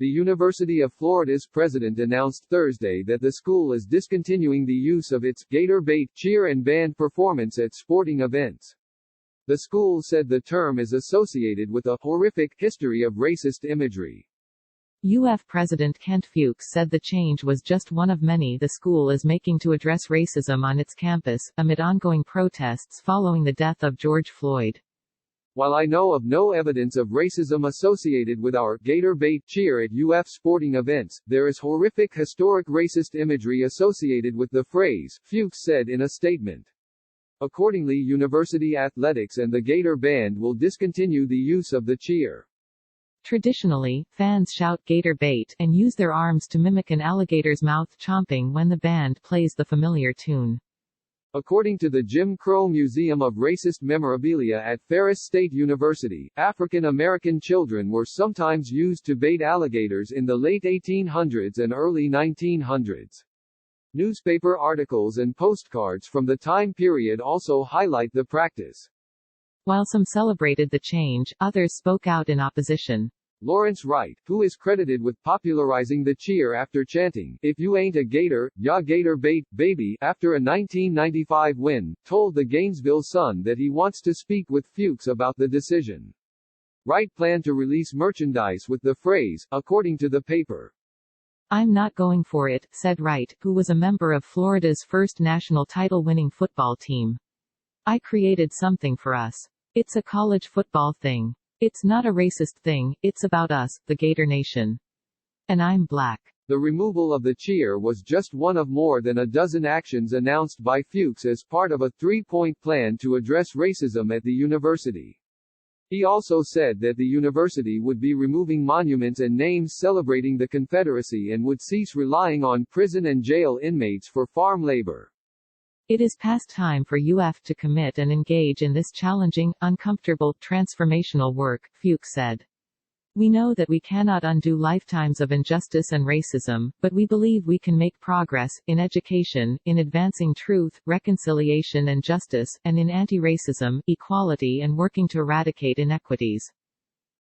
The University of Florida's president announced Thursday that the school is discontinuing the use of its Gator Bait cheer and band performance at sporting events. The school said the term is associated with a horrific history of racist imagery. UF President Kent Fuchs said the change was just one of many the school is making to address racism on its campus, amid ongoing protests following the death of George Floyd. While I know of no evidence of racism associated with our Gator Bait cheer at UF sporting events, there is horrific historic racist imagery associated with the phrase, Fuchs said in a statement. Accordingly, university athletics and the Gator Band will discontinue the use of the cheer. Traditionally, fans shout Gator Bait and use their arms to mimic an alligator's mouth chomping when the band plays the familiar tune. According to the Jim Crow Museum of Racist Memorabilia at Ferris State University, African American children were sometimes used to bait alligators in the late 1800s and early 1900s. Newspaper articles and postcards from the time period also highlight the practice. While some celebrated the change, others spoke out in opposition. Lawrence Wright, who is credited with popularizing the cheer after chanting, "If you ain't a Gator, ya Gator Bait, baby," after a 1995 win, told the Gainesville Sun that he wants to speak with Fuchs about the decision. Wright planned to release merchandise with the phrase, according to the paper. "I'm not going for it," said Wright, who was a member of Florida's first national title-winning football team. "I created something for us. It's a college football thing. It's not a racist thing, it's about us, the Gator Nation. And I'm black." The removal of the cheer was just one of more than a dozen actions announced by Fuchs as part of a three-point plan to address racism at the university. He also said that the university would be removing monuments and names celebrating the Confederacy and would cease relying on prison and jail inmates for farm labor. "It is past time for UF to commit and engage in this challenging, uncomfortable, transformational work," Fuchs said. "We know that we cannot undo lifetimes of injustice and racism, but we believe we can make progress, in education, in advancing truth, reconciliation and justice, and in anti-racism, equality and working to eradicate inequities."